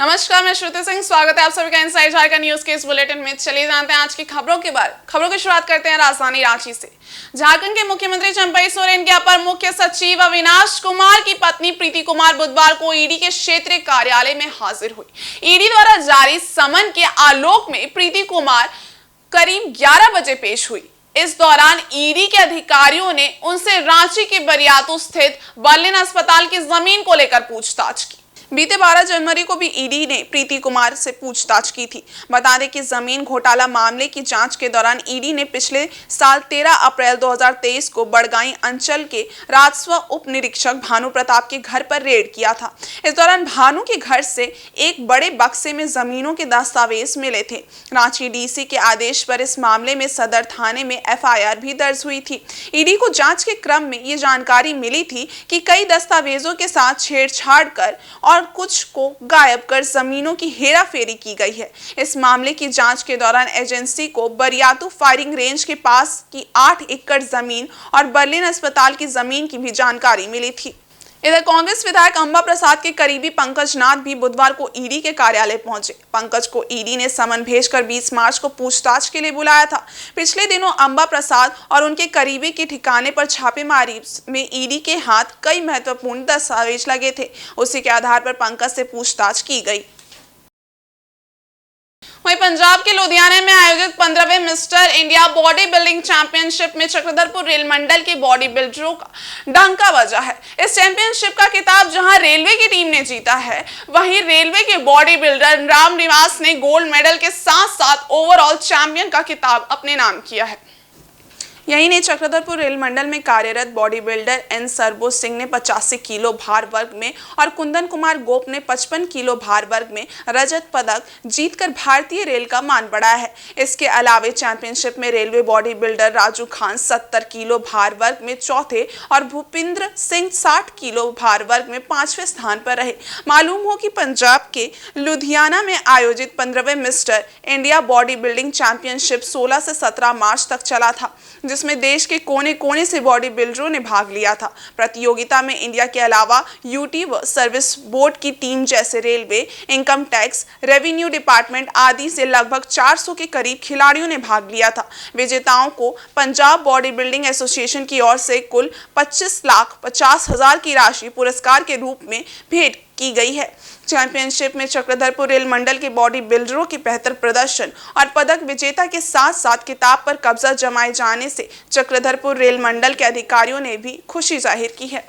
नमस्कार, मैं श्रुति सिंह। स्वागत है आप सभी का इनसाइड झारखंड न्यूज के इस बुलेटिन में। चलिए जानते हैं आज की खबरों के बारे। खबरों की शुरुआत करते हैं राजधानी रांची से। झारखंड के मुख्यमंत्री चंपई सोरेन के अपर मुख्य सचिव अविनाश कुमार की पत्नी प्रीति कुमार बुधवार को ईडी के क्षेत्रीय कार्यालय में हाजिर हुई। ईडी द्वारा जारी समन के आलोक में प्रीति कुमार करीब 11 बजे पेश हुई। इस दौरान ईडी के अधिकारियों ने उनसे रांची के बरियातू स्थित बर्लिन अस्पताल की जमीन को लेकर पूछताछ की। बीते 12 जनवरी को भी ईडी ने प्रीति कुमार से पूछताछ की थी। बता दें कि जमीन घोटाला मामले की जांच के दौरान ईडी ने पिछले साल 13 अप्रैल 2023 को बड़गाई अंचल के राजस्व उप निरीक्षक भानु प्रताप के घर पर रेड किया था। इस दौरान भानु के घर से एक बड़े बक्से में जमीनों के दस्तावेज मिले थे। रांची डीसी के आदेश पर इस मामले में सदर थाने में एफआईआर भी दर्ज हुई थी। ईडी को जांच के क्रम में ये जानकारी मिली थी कि कई दस्तावेजों के साथ छेड़छाड़ कर और कुछ को गायब कर जमीनों की हेराफेरी की गई है। इस मामले की जांच के दौरान एजेंसी को बरियातू फायरिंग रेंज के पास की 8 एकड़ जमीन और बर्लिन अस्पताल की जमीन की भी जानकारी मिली थी। इधर कांग्रेस विधायक अंबा प्रसाद के करीबी पंकज नाथ भी बुधवार को ईडी के कार्यालय पहुंचे। पंकज को ईडी ने समन भेजकर 20 मार्च को पूछताछ के लिए बुलाया था। पिछले दिनों अंबा प्रसाद और उनके करीबी के ठिकाने पर छापेमारी में ईडी के हाथ कई महत्वपूर्ण दस्तावेज लगे थे। उसी के आधार पर पंकज से पूछताछ की गई। वहीं पंजाब के लुधियाना में आयोजित 15वें Mister India body building championship में चक्रधरपुर रेल मंडल के बॉडी बिल्डरों का डंका बजा है। इस चैंपियनशिप का खिताब जहां रेलवे की टीम ने जीता है, वहीं रेलवे के बॉडी बिल्डर राम निवास ने गोल्ड मेडल के साथ साथ ओवरऑल चैंपियन का खिताब अपने नाम किया है। यही नहीं, चक्रधरपुर रेल मंडल में कार्यरत बॉडी बिल्डर एन सरबो सिंह ने 85 किलो भार वर्ग में और कुंदन कुमार गोप ने 55 किलो भार वर्ग में रजत पदक जीतकर भारतीय रेल का मान बढ़ाया है। इसके अलावा चैंपियनशिप में railway body builder Raju Khan 70 kilo भार वर्ग में चौथे और भूपिंद्र सिंह 60 किलो भार वर्ग में 5वें स्थान पर रहे। मालूम हो कि पंजाब के लुधियाना में आयोजित 15वें Mister India body building championship 16 से 17 मार्च तक चला था, जिसमें देश के कोने कोने से बॉडी बिल्डरों ने भाग लिया था। प्रतियोगिता में इंडिया के अलावा यूटी व सर्विस बोर्ड की टीम जैसे railway, income tax, revenue department आदि से लगभग 400 के करीब खिलाड़ियों ने भाग लिया था। विजेताओं को पंजाब बॉडी बिल्डिंग एसोसिएशन की ओर से कुल 25,50,000 की राशि पुरस्कार के रूप में भेंट की गई है। चैंपियनशिप में चक्रधरपुर रेल मंडल के बॉडी बिल्डरों के बेहतर प्रदर्शन और पदक विजेता के साथ साथ किताब पर कब्जा जमाए जाने से चक्रधरपुर रेल मंडल के अधिकारियों ने भी खुशी जाहिर की है।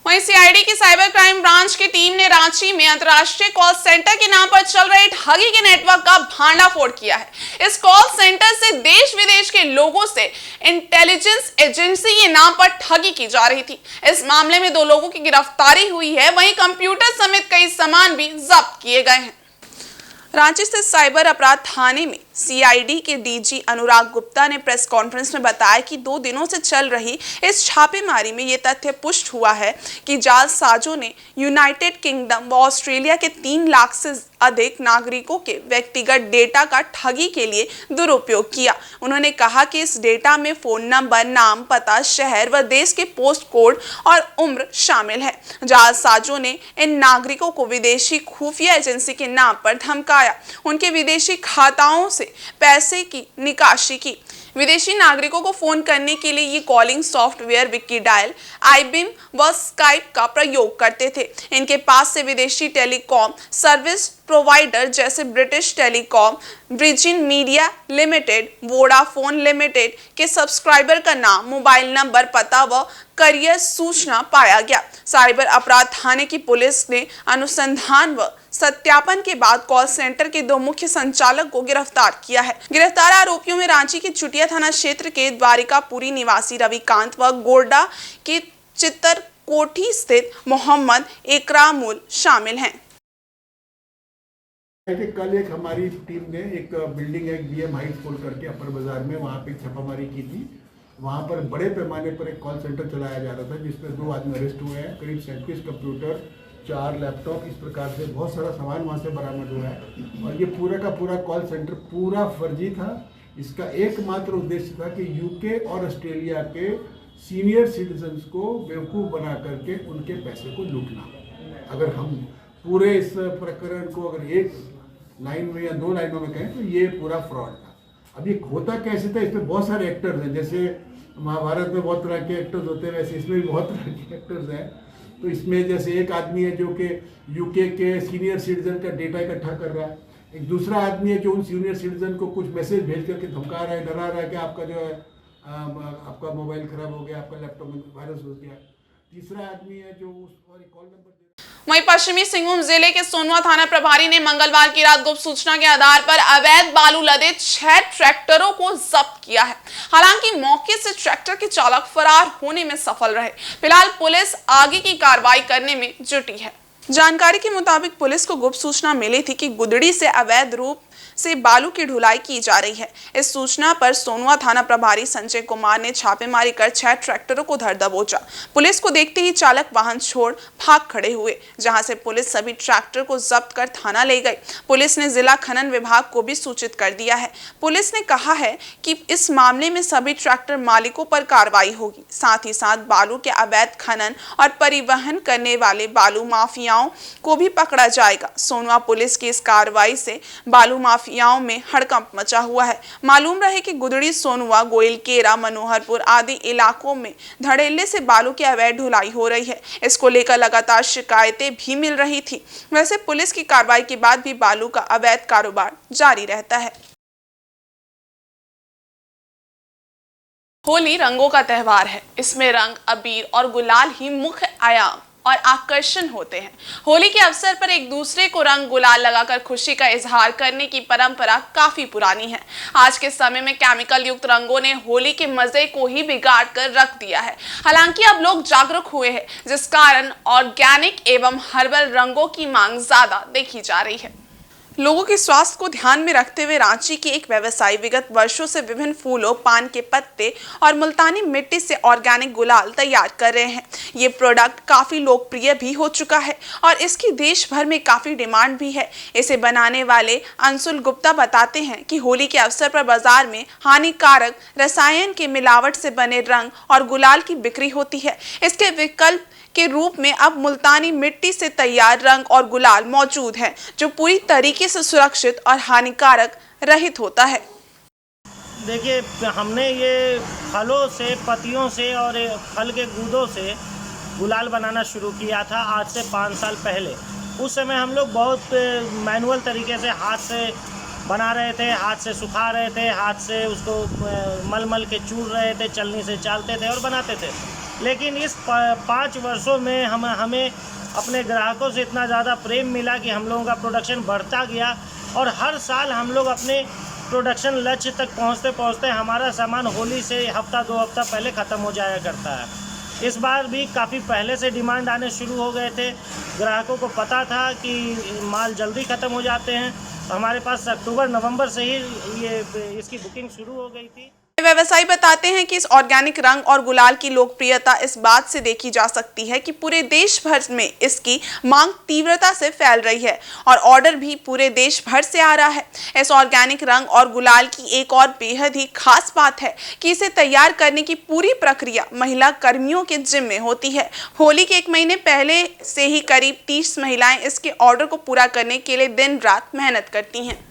वहीं सीआईडी की साइबर क्राइम ब्रांच की टीम ने रांची में अंतर्राष्ट्रीय कॉल सेंटर के नाम पर चल रहे ठगी के नेटवर्क का भांडाफोड़ किया है। इस कॉल सेंटर से देश विदेश के लोगों से इंटेलिजेंस एजेंसी के नाम पर ठगी की जा रही थी। इस मामले में 2 लोगों की गिरफ्तारी हुई है। वहीं कंप्यूटर समेत कई सामान भी जब्त किए गए हैं। रांची स्थित साइबर अपराध थाने में सीआईडी के डीजी अनुराग गुप्ता ने प्रेस कॉन्फ्रेंस में बताया कि 2 दिनों से चल रही इस छापेमारी में ये तथ्य पुष्ट हुआ है कि जालसाजों ने यूनाइटेड किंगडम व ऑस्ट्रेलिया के 3 लाख से अधिक नागरिकों के व्यक्तिगत डेटा का ठगी के लिए दुरुपयोग किया। उन्होंने कहा कि इस डेटा में फोन नंबर, नाम, पता, शहर व देश के पोस्ट कोड और उम्र शामिल है। जालसाजों ने इन नागरिकों को विदेशी खुफिया एजेंसी के नाम पर धमकाया, उनके विदेशी खाताओं से पैसे की निकासी की। विदेशी नागरिकों को फोन करने के लिए ये कॉलिंग सॉफ्टवेयर विकीडायल, आईबीम व स्काइप का प्रयोग करते थे। इनके पास से विदेशी टेलीकॉम सर्विस प्रोवाइडर जैसे British Telecom, Virgin Media Limited, Vodafone Limited के सब्सक्राइबर का नाम, मोबाइल नंबर, पता व करियर सूचना पाया गया। साइबर अपराध थाने की पुलिस ने अनुसंधान व सत्यापन के बाद कॉल सेंटर के 2 मुख्य संचालक को गिरफ्तार किया है। गिरफ्तार आरोपियों में रांची के चुटिया थाना क्षेत्र के द्वारिकापुरी निवासी रविकांत व गोड्डा के चित्तरकोठी स्थित मोहम्मद इकरामुल शामिल हैं। कल एक हमारी टीम ने एक बिल्डिंग है बीएम हाइट खोल करके अपर बाजार में, वहाँ पे छापामारी की थी। वहाँ पर बड़े पैमाने पर एक कॉल सेंटर चलाया जा रहा था, जिसमें 2 आदमी अरेस्ट हुए हैं। करीब 37 कंप्यूटर, 4 लैपटॉप, इस प्रकार से बहुत सारा सामान वहाँ से बरामद हुआ है। और ये पूरा का पूरा कॉल सेंटर पूरा फर्जी था। इसका एकमात्र उद्देश्य था कि यूके और ऑस्ट्रेलिया के सीनियर सिटीजन्स को बेवकूफ़ बना करके उनके पैसे को लूटना। अगर हम पूरे इस प्रकरण को अगर एक लाइन में या 2 लाइनों में कहें तो ये पूरा फ्रॉड था। अब ये होता कैसे था, इसमें बहुत सारे एक्टर्स हैं, जैसे महाभारत में बहुत तरह के एक्टर्स होते हैं वैसे इसमें भी बहुत तरह के एक्टर्स हैं। तो इसमें जैसे एक आदमी है जो कि यूके के सीनियर सिटीजन का डेटा इकट्ठा कर रहा है, एक दूसरा आदमी है जो उन सीनियर सिटीजन को कुछ मैसेज भेज करके धमका रहा है, डरा रहा है कि आपका जो है आपका मोबाइल खराब हो गया, आपका लैपटॉप में वायरस हो गया। तीसरा आदमी है जो उस पर कॉल नंबर। वहीं पश्चिमी सिंहभूम जिले के सोनवा थाना प्रभारी ने मंगलवार की रात गुप्त सूचना के आधार पर अवैध बालू लदे 6 ट्रैक्टरों को जब्त किया है। हालांकि मौके से ट्रैक्टर के चालक फरार होने में सफल रहे। फिलहाल पुलिस आगे की कार्रवाई करने में जुटी है। जानकारी के मुताबिक पुलिस को गुप्त सूचना मिली थी कि गुदड़ी से अवैध रूप से बालू की ढुलाई की जा रही है। इस सूचना पर सोनवा थाना प्रभारी संजय कुमार ने छापेमारी कर 6 ट्रैक्टरों को धर दबोचा। पुलिस को देखते ही चालक वाहन छोड़ भाग खड़े हुए, जहां से पुलिस सभी ट्रैक्टर को जब्त कर थाना ले गई। पुलिस ने जिला खनन विभाग को भी सूचित कर दिया है। पुलिस ने कहा है कि इस मामले में सभी ट्रैक्टर मालिकों पर कार्रवाई होगी। साथ ही साथ बालू के अवैध खनन और परिवहन करने वाले बालू माफियाओं को भी पकड़ा जाएगा। सोनवा पुलिस की इस कार्रवाई से बालू माफियाओं में हड़कंप मचा हुआ है। मालूम रहे कि गुदड़ी, सोनवा, गोइलकेरा, मनोहरपुर आदि इलाकों में धड़ेले से बालू की अवैध ढुलाई हो रही है। इसको लेकर लगातार शिकायतें भी मिल रही थी। वैसे पुलिस की कार्रवाई के बाद भी बालू का अवैध कारोबार जारी रहता है। होली रंगों का त्योहार है। इसमें रंग, अबीर और गुलाल ही मुख्य आयाम और आकर्षण होते हैं। होली के अवसर पर एक दूसरे को रंग गुलाल लगाकर खुशी का इजहार करने की परंपरा काफी पुरानी है। आज के समय में केमिकल युक्त रंगों ने होली के मजे को ही बिगाड़ कर रख दिया है। हालांकि अब लोग जागरूक हुए हैं, जिस कारण ऑर्गेनिक एवं हर्बल रंगों की मांग ज्यादा देखी जा रही है। लोगों के स्वास्थ्य को ध्यान में रखते हुए रांची के एक व्यवसायी विगत वर्षों से विभिन्न फूलों, पान के पत्ते और मुल्तानी मिट्टी से ऑर्गेनिक गुलाल तैयार कर रहे हैं। ये प्रोडक्ट काफी लोकप्रिय भी हो चुका है और इसकी देश भर में काफी डिमांड भी है। इसे बनाने वाले अंशुल गुप्ता बताते हैं कि होली के अवसर पर बाजार में हानिकारक रसायन के मिलावट से बने रंग और गुलाल की बिक्री होती है। इसके विकल्प के रूप में अब मुल्तानी मिट्टी से तैयार रंग और गुलाल मौजूद है, जो पूरी तरीके से सुरक्षित और हानिकारक रहित होता है। देखिए, हमने ये फलों से, पत्तियों से और फल के गूदों से गुलाल बनाना शुरू किया था आज से 5 साल पहले। उस समय हम लोग बहुत मैनुअल तरीके से हाथ से बना रहे थे, हाथ से सुखा रहे थे, हाथ से उसको मल के चूर रहे थे, चलनी से चालते थे और बनाते थे। लेकिन इस 5 वर्षों में हमें अपने ग्राहकों से इतना ज़्यादा प्रेम मिला कि हम लोगों का प्रोडक्शन बढ़ता गया और हर साल हम लोग अपने प्रोडक्शन लक्ष्य तक पहुंचते हमारा सामान होली से हफ्ता 2 हफ्ता पहले ख़त्म हो जाया करता है। इस बार भी काफ़ी पहले से डिमांड आने शुरू हो गए थे। ग्राहकों को पता था कि माल जल्दी ख़त्म हो जाते हैं, तो हमारे पास अक्टूबर नवंबर से ही इसकी बुकिंग शुरू हो गई थी। व्यवसायी बताते हैं कि इस ऑर्गेनिक रंग और गुलाल की लोकप्रियता इस बात से देखी जा सकती है कि पूरे देश भर में इसकी मांग तीव्रता से फैल रही है और ऑर्डर भी पूरे देश भर से आ रहा है। इस ऑर्गेनिक रंग और गुलाल की एक और बेहद ही खास बात है कि इसे तैयार करने की पूरी प्रक्रिया महिला कर्मियों के जिम्मे होती है। होली के 1 महीने पहले से ही करीब 30 महिलाएं इसके ऑर्डर को पूरा करने के लिए दिन रात मेहनत करती हैं।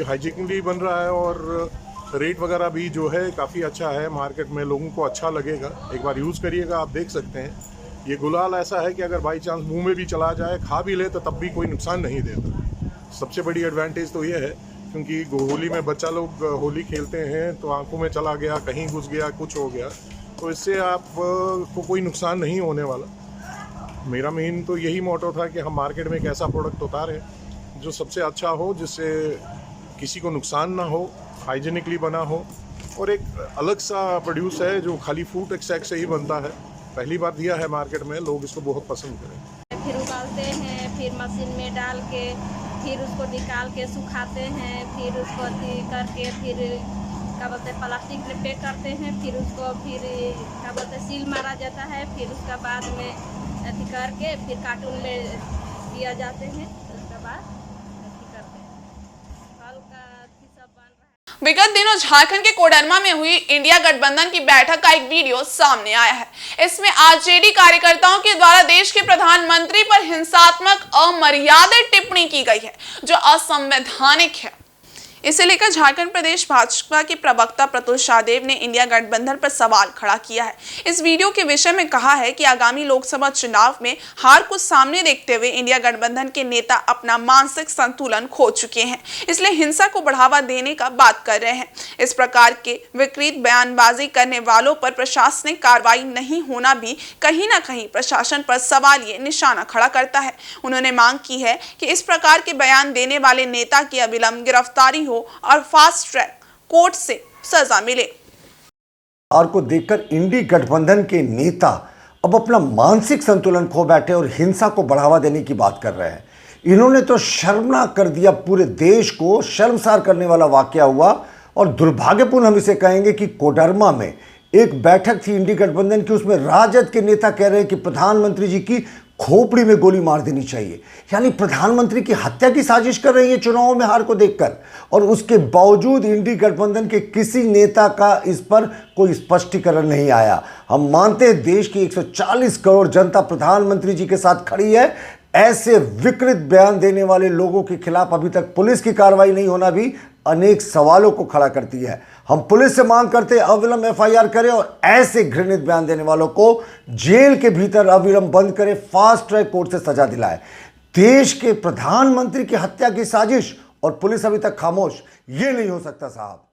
हाइजीनिकली बन रहा है और रेट वगैरह भी जो है काफ़ी अच्छा है, मार्केट में लोगों को अच्छा लगेगा। एक बार यूज़ करिएगा, आप देख सकते हैं। ये गुलाल ऐसा है कि अगर बाई चांस मुंह में भी चला जाए, खा भी ले, तो तब भी कोई नुकसान नहीं देता। सबसे बड़ी एडवांटेज तो ये है क्योंकि होली में बच्चा लोग होली खेलते हैं तो आंखों में चला गया, कहीं घुस गया, कुछ हो गया, तो इससे आपको कोई नुकसान नहीं होने वाला। मेरा मेन तो यही मोटो था कि हम मार्केट में एक ऐसा प्रोडक्ट उतारें जो सबसे अच्छा हो, जिससे किसी को नुकसान ना हो, हाइजीनिकली बना हो और एक अलग सा प्रोड्यूस है जो खाली फ्रूट एक्सट्रैक्ट से ही बनता है। पहली बार दिया है मार्केट में, लोग इसको बहुत पसंद करें। फिर उबालते हैं, फिर मशीन में डाल के, फिर उसको निकाल के सुखाते हैं, फिर उसको करके फिर क्या बोलते हैं प्लास्टिक में पैक करते हैं, फिर उसको फिर क्या बोलते हैं सील मारा जाता है, फिर उसका बाद में अथी करके फिर कार्टून में दिया जाते हैं। उसके बाद अथी करते हैं, फल का सब बन रहा है। विगत दिनों झारखंड के कोडरमा में हुई इंडिया गठबंधन की बैठक का एक वीडियो सामने आया है। इसमें आरजेडी कार्यकर्ताओं के द्वारा देश के प्रधानमंत्री पर हिंसात्मक अमर्यादित टिप्पणी की गई है जो असंवैधानिक है। इसे लेकर झारखंड प्रदेश भाजपा के प्रवक्ता प्रतुल शाहदेव ने इंडिया गठबंधन पर सवाल खड़ा किया है। इस वीडियो के विषय में कहा है कि आगामी लोकसभा चुनाव में हार को सामने देखते हुए इंडिया गठबंधन के नेता अपना मानसिक संतुलन खो चुके हैं, इसलिए हिंसा को बढ़ावा देने का बात कर रहे हैं। इस प्रकार के विकृत बयानबाजी करने वालों पर प्रशासनिक कार्रवाई नहीं होना भी कहीं ना कहीं प्रशासन पर सवालिया निशाना खड़ा करता है। उन्होंने मांग की है कि इस प्रकार के बयान देने वाले नेता की अविलंब गिरफ्तारी हो और फास्ट ट्रैक कोर्ट से सजा मिले। और को देखकर इंडी गठबंधन के नेता अब अपना मानसिक संतुलन खो बैठे और हिंसा को बढ़ावा देने की बात कर रहे हैं। इन्होंने तो शर्मनाक कर दिया, पूरे देश को शर्मसार करने वाला वाकया हुआ। और दुर्भाग्यपूर्ण हम इसे कहेंगे कि कोडरमा में एक बैठक थी इंडी गठबंधन की, उसमें राजद के नेता कह रहे हैं कि प्रधानमंत्री जी की खोपड़ी में गोली मार देनी चाहिए, यानी प्रधानमंत्री की हत्या की साजिश कर रही है चुनावों में हार को देखकर। और उसके बावजूद इंडी गठबंधन के किसी नेता का इस पर कोई स्पष्टीकरण नहीं आया। हम मानते हैं देश की 140 करोड़ जनता प्रधानमंत्री जी के साथ खड़ी है। ऐसे विकृत बयान देने वाले लोगों के खिलाफ अभी तक पुलिस की कार्रवाई नहीं होना भी अनेक सवालों को खड़ा करती है। हम पुलिस से मांग करते हैं अविलंब एफआईआर करें और ऐसे घृणित बयान देने वालों को जेल के भीतर अविलंब बंद करें, फास्ट ट्रैक कोर्ट से सजा दिलाए। देश के प्रधानमंत्री की हत्या की साजिश और पुलिस अभी तक खामोश, ये नहीं हो सकता साहब।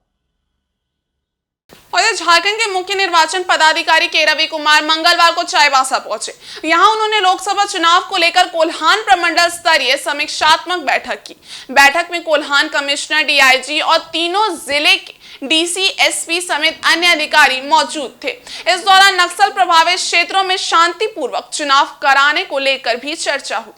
और झारखंड के मुख्य निर्वाचन पदाधिकारी के रवि कुमार मंगलवार को चाईबासा पहुंचे। यहां उन्होंने लोकसभा चुनाव को लेकर कोल्हान प्रमंडल स्तरीय समीक्षात्मक बैठक की। बैठक में कोल्हान कमिश्नर, डीआईजी और तीनों जिले के डीसी, एसपी समेत अन्य अधिकारी मौजूद थे। इस दौरान नक्सल प्रभावित क्षेत्रों में शांतिपूर्वक चुनाव कराने को लेकर भी चर्चा हुई।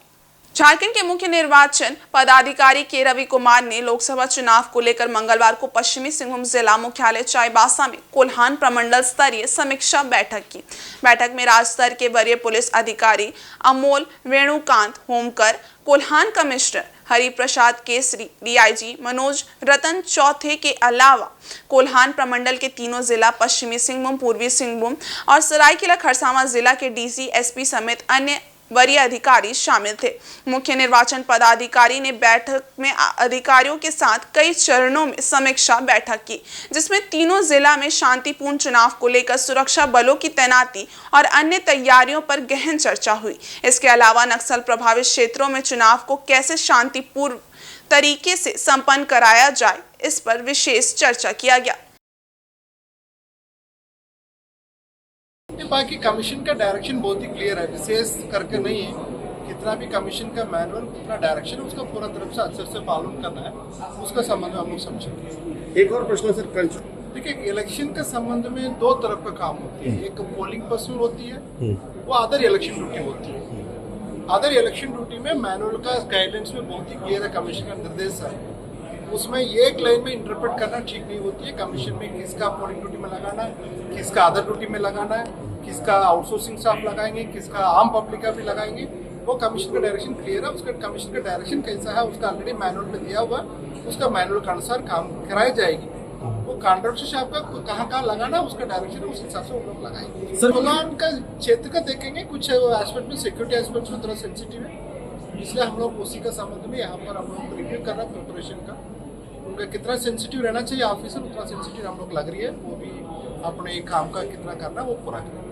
झारखंड के मुख्य निर्वाचन पदाधिकारी के रवि कुमार ने लोकसभा चुनाव को लेकर मंगलवार को पश्चिमी सिंहभूम जिला मुख्यालय चाईबासा में कोल्हान प्रमंडल स्तरीय समीक्षा बैठक की। बैठक में राज्य स्तर के वरीय पुलिस अधिकारी अमोल वेणुकांत होमकर, कोल्हान कमिश्नर हरिप्रसाद केसरी, डीआईजी मनोज रतन चौथे के अलावा कोल्हान प्रमंडल के तीनों जिला पश्चिमी सिंहभूम, पूर्वी सिंहभूम और सरायकेला खरसावां जिला के डीसी, एसपी समेत अन्य वरीय अधिकारी शामिल थे। मुख्य निर्वाचन पदाधिकारी ने बैठक में अधिकारियों के साथ कई चरणों में समीक्षा बैठक की, जिसमें तीनों जिला में शांतिपूर्ण चुनाव को लेकर सुरक्षा बलों की तैनाती और अन्य तैयारियों पर गहन चर्चा हुई। इसके अलावा नक्सल प्रभावित क्षेत्रों में चुनाव को कैसे शांतिपूर्ण तरीके से संपन्न कराया जाए, इस पर विशेष चर्चा किया गया। बाकी कमीशन का डायरेक्शन बहुत ही क्लियर है, विशेष करके नहीं है। कितना भी कमीशन का मैनुअल, कितना डायरेक्शन है, उसका पूरा तरफ से अच्छे से पालन करना है, उसका संबंध में हम लोग समझेंगे। एक और प्रश्न सर, कल देखिए, इलेक्शन के संबंध में दो तरफ का काम होती है। एक पोलिंग पर्सनल होती है, वो अदर इलेक्शन ड्यूटी होती है। अदर इलेक्शन ड्यूटी में मैनुअल का गाइडेंस में बहुत ही क्लियर है, कमीशन का निर्देश है। उसमें एक लाइन में इंटरप्रेट करना ठीक नहीं होती है। कमीशन में किसका पोलिंग ड्यूटी में लगाना है, किसका अदर ड्यूटी में लगाना है, किसका आउटसोर्सिंग स्टाफ लगाएंगे, किसका आम पब्लिक का भी लगाएंगे, वो कमीशन का डायरेक्शन क्लियर है। उसका कमीशन का डायरेक्शन कैसा है, उसका ऑलरेडी मैनुअल में दिया हुआ है। उसका मैनुअल के अनुसार काम कराई जाएगी। वो कॉन्ट्रैक्टर से आपका कहाँ लगाना है, उसका डायरेक्शन है, उस हिसाब से वो लोग लगाएंगे। कोल्हान का क्षेत्र का देखेंगे, कुछ एस्पेक्ट में सिक्योरिटी एस्पेक्ट में थोड़ा सेंसिटिव है, इसलिए हम लोग उसी का संबंध में यहाँ पर हम लोग रिव्यू कर रहे हैं प्रिपरेशन का। उनका कितना सेंसिटिव रहना चाहिए ऑफिसर, उतना सेंसिटिव हम लोग लग रही है। वो भी अपने काम का कितना करना वो पूरा करें।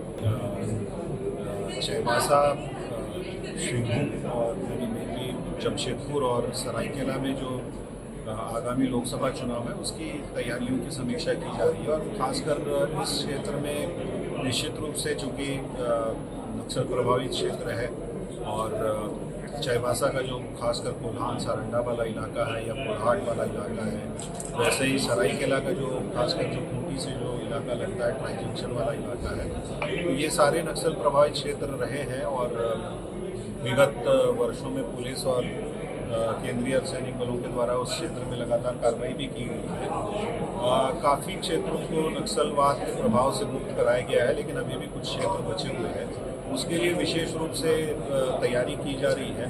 चाईबासा, सिंहभूम और मेनली जमशेदपुर और सरायकेला में जो आगामी लोकसभा चुनाव है उसकी तैयारियों की समीक्षा की जा रही है। और खासकर इस क्षेत्र में निश्चित रूप से चूँकि नक्सल प्रभावित क्षेत्र है और चाईबासा का जो खासकर कोल्हान सारंडा वाला इलाका है या कोल्हाट वाला इलाका है, वैसे ही सरायकेला का जो खासकर जो खूंटी से जो इलाका लगता है, ट्राई जंक्शन वाला इलाका है, तो ये सारे नक्सल प्रभावित क्षेत्र रहे हैं। और विगत वर्षों में पुलिस और केंद्रीय अर्धसैनिक बलों के द्वारा उस क्षेत्र में लगातार कार्रवाई भी की गई है। काफ़ी क्षेत्रों को नक्सलवाद के प्रभाव से मुक्त कराया गया है, लेकिन अभी भी कुछ क्षेत्र बचे हुए हैं। उसके लिए विशेष रूप से तैयारी की जा रही है,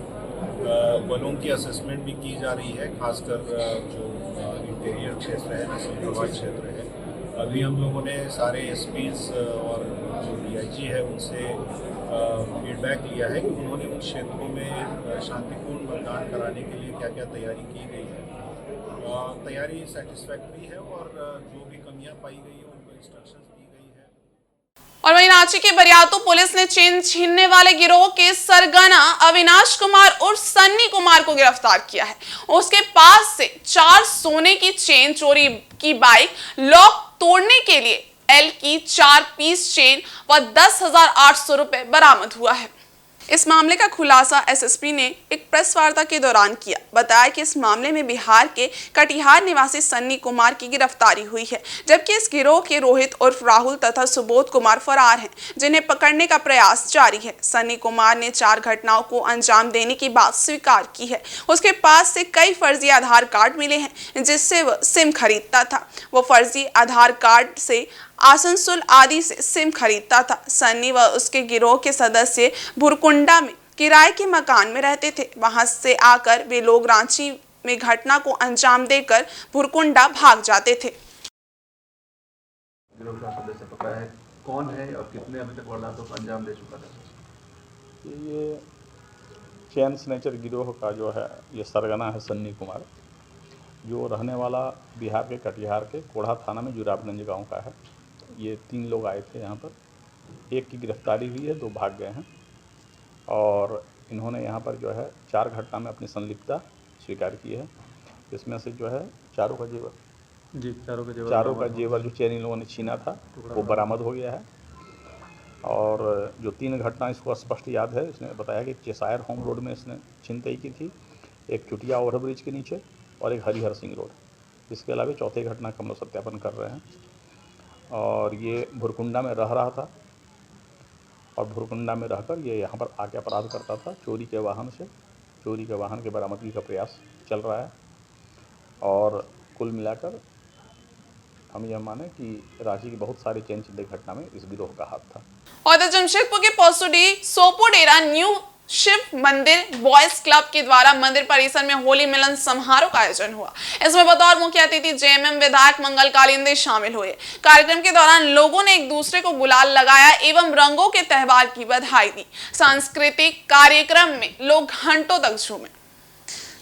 बलों की असेसमेंट भी की जा रही है, खासकर जो एरियल क्षेत्र है, नसीरुद्दीनाबाद क्षेत्र है। अभी हम लोगों ने सारे एसपीज और जो डीआईजी है उनसे फीडबैक लिया है कि उन्होंने उन क्षेत्रों में शांतिपूर्ण मतदान कराने के लिए क्या क्या तैयारी की गई है। तैयारी सेटिस्फैक्ट्री है और जो भी कमियां पाई गई है उनको इंस्ट्रक्शंस दी गई है। और वहीं रांची के बरियातू पुलिस ने चेन छीनने वाले गिरोह के सरगना अविनाश कुमार और सन्नी कुमार को गिरफ्तार किया है। उसके पास से 4 सोने की चेन, चोरी की बाइक, लॉक तोड़ने के लिए एल की 4 पीस चेन व 10,800 रुपए बरामद हुआ है। इस मामले का खुलासा एसएसपी ने एक प्रेस वार्ता के दौरान किया। बताया कि इस मामले में बिहार के कटिहार निवासी सन्नी कुमार की गिरफ्तारी हुई है, जबकि इस गिरोह के रोहित उर्फ राहुल तथा सुबोध कुमार फरार हैं, जिन्हें पकड़ने का प्रयास जारी है। सन्नी कुमार ने 4 घटनाओं को अंजाम देने की बात स्वीकार की है। उसके पास से कई फर्जी आधार कार्ड मिले हैं, जिससे वह सिम खरीदता था। वो फर्जी आधार कार्ड से आसनसोल आदि से सिम खरीदता था। सन्नी व उसके गिरोह के सदस्य भुरकुंडा में किराए के मकान में रहते थे। वहां से आकर वे लोग रांची में घटना को अंजाम देकर भुरकुंडा भाग जाते थे। गिरोह का सदस्य पता है कौन है और कितने अभी तक वारदातों को अंजाम दे चुका था? ये चैन स्नैचर गिरोह का जो है ये सरगना है सन्नी कुमार, जो रहने वाला बिहार के कटिहार के कोढ़ा थाना में जुराबगंज गांव का है। ये 3 लोग आए थे यहाँ पर, एक की गिरफ्तारी हुई है, 2 भाग गए हैं और इन्होंने यहाँ पर जो है 4 घटना में अपनी संलिप्तता स्वीकार की है। इसमें से जो है चारों का जेवर जो चैन इन लोगों ने छीना था वो बरामद हो गया है। और जो 3 घटना इसको स्पष्ट याद है, इसने बताया कि चेसायर होम रोड में इसने छिनतई की थी, एक चुटिया ओवरब्रिज के नीचे और एक हरिहर सिंह रोड। इसके अलावा चौथी घटना का हम लोग सत्यापन कर रहे हैं। और ये भुरकुंडा में रह रहा था और भुरकुंडा में रहकर ये यहाँ पर आके अपराध करता था। चोरी के वाहन के बरामदगी का प्रयास चल रहा है और कुल मिलाकर हम यह माने कि रांची की बहुत सारी चेन चिल्ले घटना में इस गिरोह का हाथ था। और जमशेदपुर के पौसुडी सोपोडेरा न्यू शिव मंदिर बॉयज क्लब के द्वारा मंदिर परिसर में होली मिलन समारोह का आयोजन हुआ। इसमें बतौर मुख्य अतिथि जेएमएम विधायक मंगल कालिंदे शामिल हुए। कार्यक्रम के दौरान लोगों ने एक दूसरे को गुलाल लगाया एवं रंगों के त्यौहार की बधाई दी। सांस्कृतिक कार्यक्रम में लोग घंटों तक झूमे।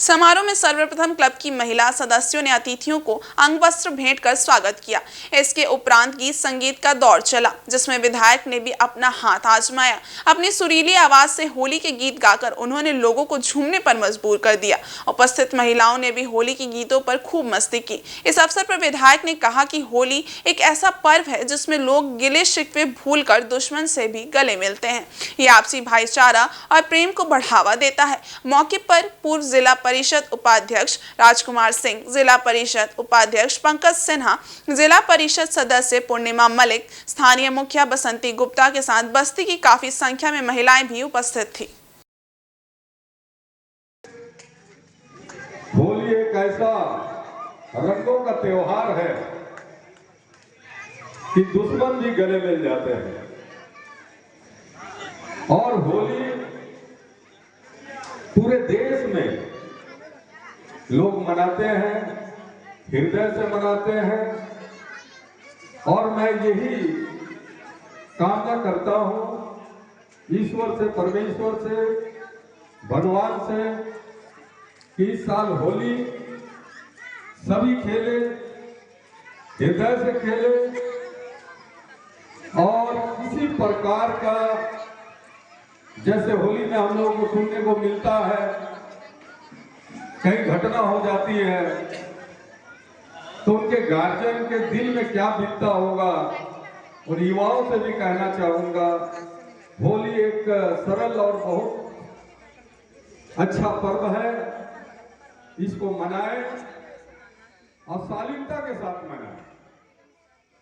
समारोह में सर्वप्रथम क्लब की महिला सदस्यों ने अतिथियों को अंगवस्त्र भेंट कर स्वागत किया। इसके उपरांत गीत संगीत का दौर चला, जिसमें विधायक ने भी अपना हाथ आजमाया। अपनी सुरीली आवाज से होली के गीत गाकर उन्होंने लोगों को झूमने पर मजबूर कर दिया। उपस्थित महिलाओं ने भी होली के गीतों पर खूब मस्ती की। इस अवसर पर विधायक ने कहा कि होली एक ऐसा पर्व है जिसमें लोग गिले शिकवे भूलकर दुश्मन से भी गले मिलते हैं। ये आपसी भाईचारा और प्रेम को बढ़ावा देता है। मौके पर पूर्व जिला परिषद उपाध्यक्ष राजकुमार सिंह, जिला परिषद उपाध्यक्ष पंकज सिन्हा, जिला परिषद सदस्य पूर्णिमा मलिक, स्थानीय मुखिया बसंती गुप्ता के साथ बस्ती की काफी संख्या में महिलाएं भी उपस्थित थी। होली एक ऐसा रंगों का त्योहार है कि दुश्मन भी गले मिल जाते हैं और होली पूरे देश में लोग मनाते हैं, हृदय से मनाते हैं और मैं यही कामना करता हूं ईश्वर से, परमेश्वर से, भगवान से कि इस साल होली सभी खेले, हृदय से खेले और किसी प्रकार का जैसे होली में हम लोगों को सुनने को मिलता है कई घटना हो जाती है तो उनके गार्जियन के दिल में क्या बीतता होगा। और युवाओं से भी कहना चाहूंगा होली एक सरल और बहुत अच्छा पर्व है, इसको मनाएं और शालीनता के साथ मनाएं,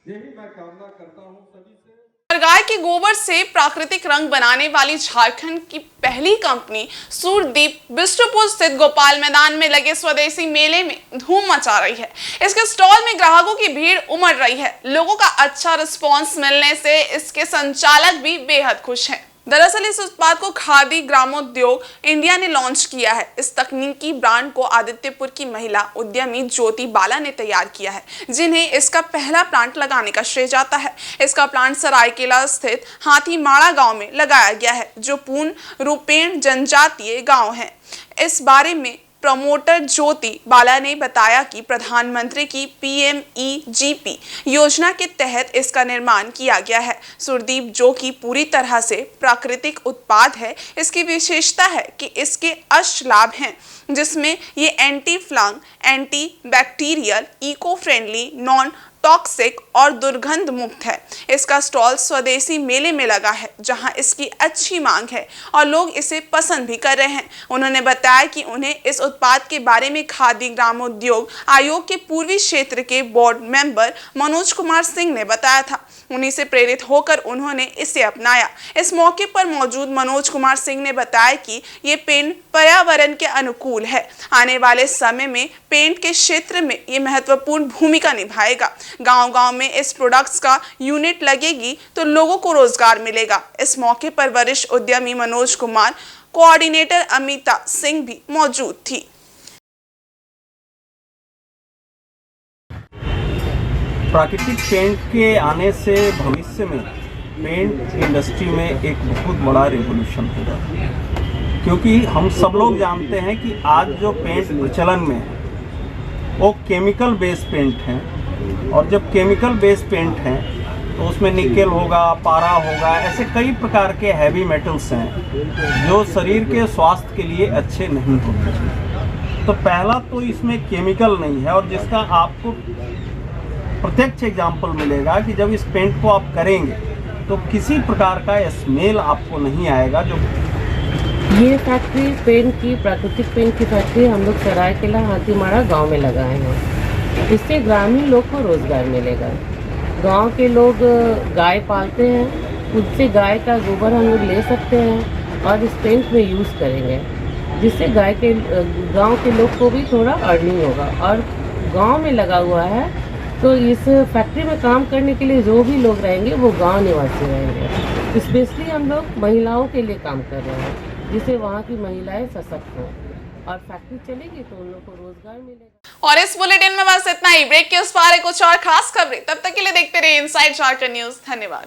यही मैं कामना करता हूं सभी से। गाय के गोबर से प्राकृतिक रंग बनाने वाली झारखंड की पहली कंपनी सूरदीप बिष्टुपुर स्थित गोपाल मैदान में लगे स्वदेशी मेले में धूम मचा रही है। इसके स्टॉल में ग्राहकों की भीड़ उमड़ रही है। लोगों का अच्छा रिस्पांस मिलने से इसके संचालक भी बेहद खुश हैं। दरअसल इस उत्पाद को खादी ग्रामोद्योग इंडिया ने लॉन्च किया है। इस तकनीकी ब्रांड को आदित्यपुर की महिला उद्यमी ज्योति बाला ने तैयार किया है, जिन्हें इसका पहला प्लांट लगाने का श्रेय जाता है। इसका प्लांट सरायकेला स्थित हाथीमाड़ा गांव में लगाया गया है, जो पूर्ण रूपेण जनजातीय गांव है। इस बारे में प्रमोटर ज्योति बाला ने बताया कि प्रधानमंत्री की PMEGP योजना के तहत इसका निर्माण किया गया है। सुरदीप, जो कि पूरी तरह से प्राकृतिक उत्पाद है, इसकी विशेषता है कि इसके 8 लाभ हैं, जिसमें ये anti fungal, anti bacterial, eco friendly, non toxic और दुर्गंध मुक्त है। इसका स्टॉल स्वदेशी मेले में लगा है, जहां इसकी अच्छी मांग है और लोग इसे पसंद भी कर रहे हैं। उन्होंने बताया कि उन्हें इस उत्पाद के बारे में खादी ग्रामोद्योग आयोग के पूर्वी क्षेत्र के बोर्ड मेंबर मनोज कुमार सिंह ने बताया था। उन्हीं से प्रेरित होकर उन्होंने इसे अपनाया। इस मौके पर मौजूद मनोज कुमार सिंह ने बताया कि ये पेंट पर्यावरण के अनुकूल है। आने वाले समय में पेंट के क्षेत्र में ये महत्वपूर्ण भूमिका निभाएगा। गांव-गांव में इस प्रोडक्ट्स का यूनिट लगेगी तो लोगों को रोजगार मिलेगा। इस मौके पर वरिष्ठ उद्यमी मनोज कुमार, कोऑर्डिनेटर अमिता सिंह भी मौजूद थी। प्राकृतिक पेंट के आने से भविष्य में पेंट इंडस्ट्री में एक बहुत बड़ा रिवॉल्यूशन होगा, क्योंकि हम सब लोग जानते हैं कि आज जो पेंट प्रचलन में है वो केमिकल बेस्ड पेंट है, और जब केमिकल बेस्ड पेंट है तो उसमें निकेल होगा, पारा होगा, ऐसे कई प्रकार के हैवी मेटल्स हैं जो शरीर के स्वास्थ्य के लिए अच्छे नहीं होते। तो पहला तो इसमें केमिकल नहीं है, और जिसका आपको प्रत्यक्ष एग्जाम्पल मिलेगा कि जब इस पेंट को आप करेंगे तो किसी प्रकार का स्मेल आपको नहीं आएगा। जो ये फैक्ट्री पेंट की, प्राकृतिक पेंट की फैक्ट्री हम लोग सरायकेला हाथीमाड़ा गांव में लगाए हैं। इससे ग्रामीण लोग को रोजगार मिलेगा। गांव के लोग गाय पालते हैं, उससे गाय का गोबर हम लोग ले सकते हैं और इस पेंट में यूज़ करेंगे, जिससे गांव के लोग को भी थोड़ा अर्निंग होगा। और गांव में लगा हुआ है तो इस फैक्ट्री में काम करने के लिए जो भी लोग रहेंगे वो गांव निवासी रहेंगे। स्पेशली हम लोग महिलाओं के लिए काम कर रहे हैं, जिससे वहाँ की महिलाएं सशक्त हों और फैक्ट्री चलेगी तो उन लोग को रोजगार मिलेगा। और इस बुलेटिन में बस इतना ही। ब्रेक के उस पार कुछ और खास खबरें, तब तक के लिए देखते रहिए इनसाइड झारखंड न्यूज। धन्यवाद।